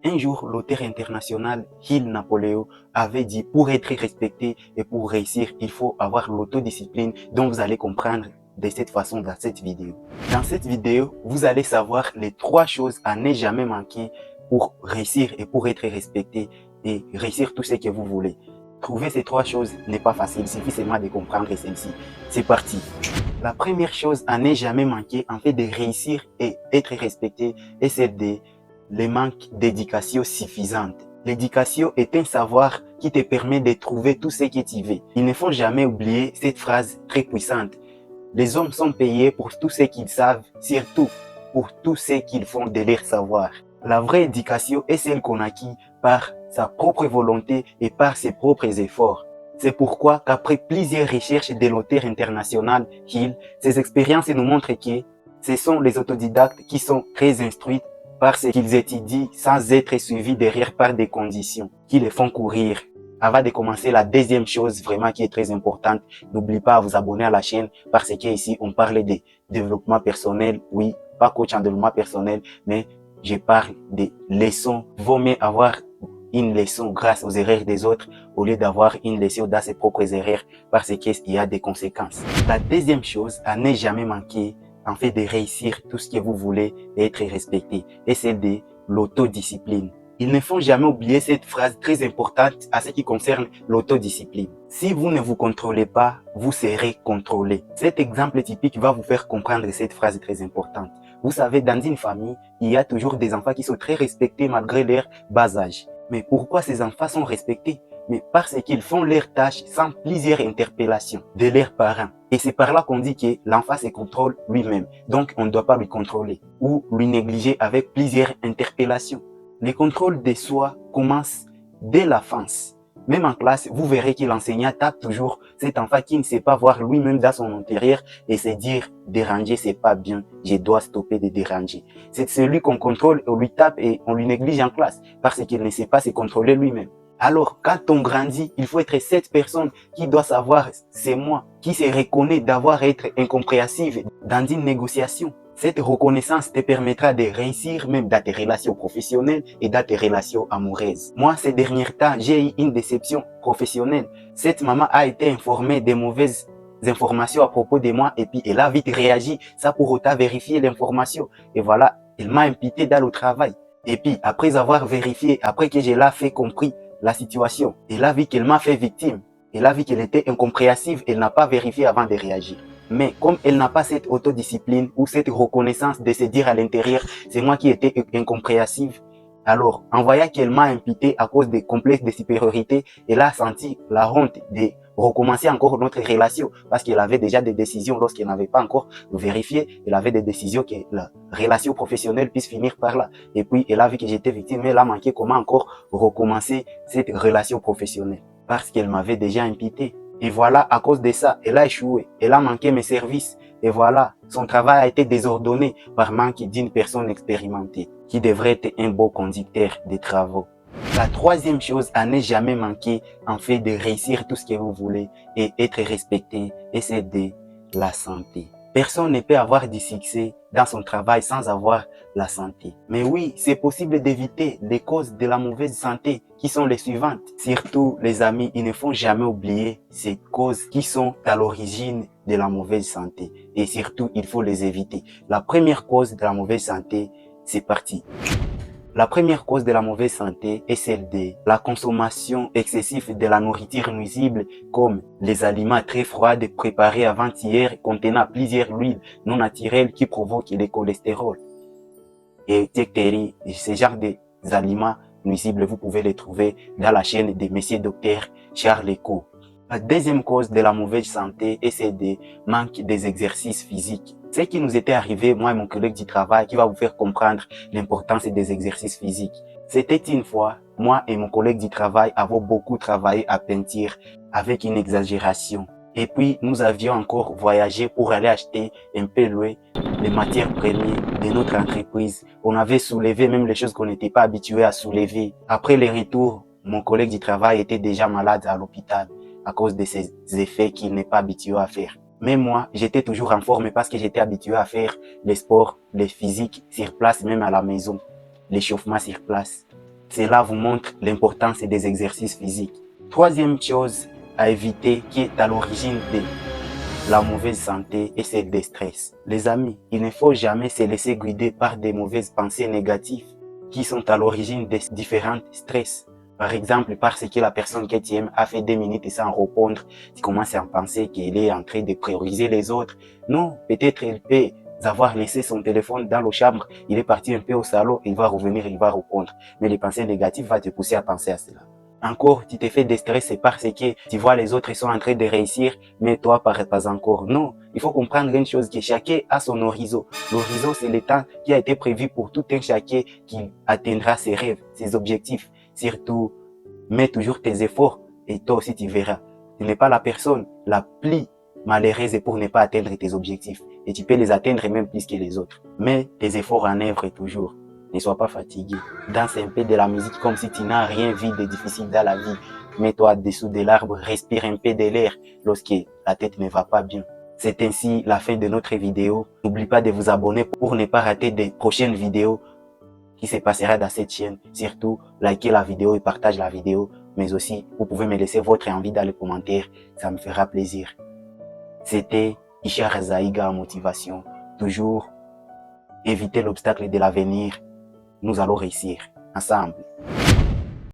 Un jour, l'auteur international Hill Napoléon avait dit pour être respecté et pour réussir, il faut avoir l'autodiscipline dont vous allez comprendre de cette façon dans cette vidéo. Dans cette vidéo, vous allez savoir les 3 choses à ne jamais manquer pour réussir et pour être respecté et réussir tout ce que vous voulez. Trouver ces 3 choses n'est pas facile, il suffit seulement de comprendre celle-ci. C'est parti. La première chose à ne jamais manquer en fait de réussir et être respecté est celle de le manque d'éducation suffisante. L'éducation est un savoir qui te permet de trouver tout ce que tu veux. Il ne faut jamais oublier cette phrase très puissante. Les hommes sont payés pour tout ce qu'ils savent, surtout pour tout ce qu'ils font de leur savoir. La vraie éducation est celle qu'on acquit par sa propre volonté et par ses propres efforts. C'est pourquoi qu'après plusieurs recherches de l'auteur international Hill, ces expériences nous montrent que ce sont les autodidactes qui sont très instruits parce qu'ils étudient sans être suivis derrière par des conditions qui les font courir. Avant de commencer, la deuxième chose vraiment qui est très importante, n'oublie pas à vous abonner à la chaîne parce que ici on parle de développement personnel, oui, pas coach en développement personnel, mais je parle des leçons. Vaut mieux avoir une leçon grâce aux erreurs des autres au lieu d'avoir une leçon dans ses propres erreurs parce qu'il y a des conséquences. La deuxième chose à ne jamais manquer en fait de réussir tout ce que vous voulez et être respecté, et c'est de l'autodiscipline. Il ne faut jamais oublier cette phrase très importante à ce qui concerne l'autodiscipline. Si vous ne vous contrôlez pas, vous serez contrôlé. Cet exemple typique va vous faire comprendre cette phrase très importante. Vous savez, dans une famille, il y a toujours des enfants qui sont très respectés malgré leur bas âge. Mais pourquoi ces enfants sont respectés? Mais parce qu'ils font leurs tâches sans plusieurs interpellations de leurs parents. Et c'est par là qu'on dit que l'enfant se contrôle lui-même. Donc, on ne doit pas lui contrôler ou lui négliger avec plusieurs interpellations. Le contrôle de soi commence dès l'enfance. Même en classe, vous verrez que l'enseignant tape toujours cet enfant qui ne sait pas voir lui-même dans son intérieur et se dire « déranger, c'est pas bien, je dois stopper de déranger ». C'est celui qu'on contrôle, on lui tape et on lui néglige en classe parce qu'il ne sait pas se contrôler lui-même. Alors, quand on grandit, il faut être cette personne qui doit savoir « c'est moi », qui se reconnaît d'avoir été incompréhensive dans une négociation. Cette reconnaissance te permettra de réussir même dans tes relations professionnelles et dans tes relations amoureuses. Moi, ces derniers temps, j'ai eu une déception professionnelle. Cette maman a été informée des mauvaises informations à propos de moi et puis elle a vite réagi sans pour autant vérifier l'information. Et voilà, elle m'a impliqué dans le travail. Et puis, après avoir vérifié, après que je l'ai fait compris la situation, elle a vu qu'elle m'a fait victime. Elle a vu qu'elle était incompréhensive, elle n'a pas vérifié avant de réagir. Mais comme elle n'a pas cette autodiscipline ou cette reconnaissance de se dire à l'intérieur, c'est moi qui étais incompréhensive, alors en voyant qu'elle m'a impliqué à cause des complexes de supériorité, elle a senti la honte de recommencer encore notre relation parce qu'elle avait déjà des décisions lorsqu'elle n'avait pas encore vérifié, elle avait des décisions que la relation professionnelle puisse finir par là. Et puis elle a vu que j'étais victime, elle a manqué comment encore recommencer cette relation professionnelle parce qu'elle m'avait déjà impliqué. Et voilà, à cause de ça, elle a échoué, elle a manqué mes services. Et voilà, son travail a été désordonné par manque d'une personne expérimentée qui devrait être un bon conducteur des travaux. La troisième chose à ne jamais manquer en fait de réussir tout ce que vous voulez et être respecté, et c'est de la santé. Personne ne peut avoir du succès dans son travail sans avoir la santé. Mais oui, c'est possible d'éviter les causes de la mauvaise santé qui sont les suivantes. Surtout les amis, il ne faut jamais oublier ces causes qui sont à l'origine de la mauvaise santé. Et surtout, il faut les éviter. La première cause de la mauvaise santé, c'est parti. La première cause de la mauvaise santé est celle de la consommation excessive de la nourriture nuisible comme les aliments très froids préparés avant-hier contenant plusieurs huiles non naturelles qui provoquent le cholestérol. Et ce genre d'aliments nuisibles, vous pouvez les trouver dans la chaîne de Monsieur Docteur Charles Ecco. La deuxième cause de la mauvaise santé est celle de manque des exercices physiques. Ce qui nous était arrivé, moi et mon collègue du travail, qui va vous faire comprendre l'importance des exercices physiques. C'était une fois, moi et mon collègue du travail avons beaucoup travaillé à peinture avec une exagération. Et puis, nous avions encore voyagé pour aller acheter un peu loin les matières premières de notre entreprise. On avait soulevé même les choses qu'on n'était pas habitué à soulever. Après le retour, mon collègue du travail était déjà malade à l'hôpital à cause de ces effets qu'il n'est pas habitué à faire. Mais moi, j'étais toujours en forme parce que j'étais habitué à faire les sports, les physiques sur place, même à la maison, l'échauffement sur place. Cela vous montre l'importance des exercices physiques. Troisième chose à éviter qui est à l'origine de la mauvaise santé et celle des stress. Les amis, il ne faut jamais se laisser guider par des mauvaises pensées négatives qui sont à l'origine des différents stress. Par exemple, parce que la personne que tu aimes a fait 2 minutes sans répondre, tu commences à penser qu'elle est en train de prioriser les autres. Non, peut-être elle peut avoir laissé son téléphone dans la chambre, il est parti un peu au salon, il va revenir, il va répondre. Mais les pensées négatives vont te pousser à penser à cela. Encore, tu te fais déstresser parce que tu vois les autres sont en train de réussir, mais toi, pas encore. Non, il faut comprendre une chose, que chacun a son horizon. L'horizon, c'est le temps qui a été prévu pour tout un chacun qui atteindra ses rêves, ses objectifs. Surtout, mets toujours tes efforts et toi aussi tu verras. Tu n'es pas la personne la plus malheureuse pour ne pas atteindre tes objectifs. Et tu peux les atteindre même plus que les autres. Mets tes efforts en œuvre toujours. Ne sois pas fatigué. Danse un peu de la musique comme si tu n'as rien vu de difficile dans la vie. Mets-toi dessous de l'arbre, respire un peu de l'air lorsque la tête ne va pas bien. C'est ainsi la fin de notre vidéo. N'oublie pas de vous abonner pour ne pas rater des prochaines vidéos qui se passera dans cette chaîne. Surtout, likez la vidéo et partagez la vidéo. Mais aussi, vous pouvez me laisser votre envie dans les commentaires. Ça me fera plaisir. C'était Ishar Zaïga en motivation. Toujours éviter l'obstacle de l'avenir. Nous allons réussir ensemble.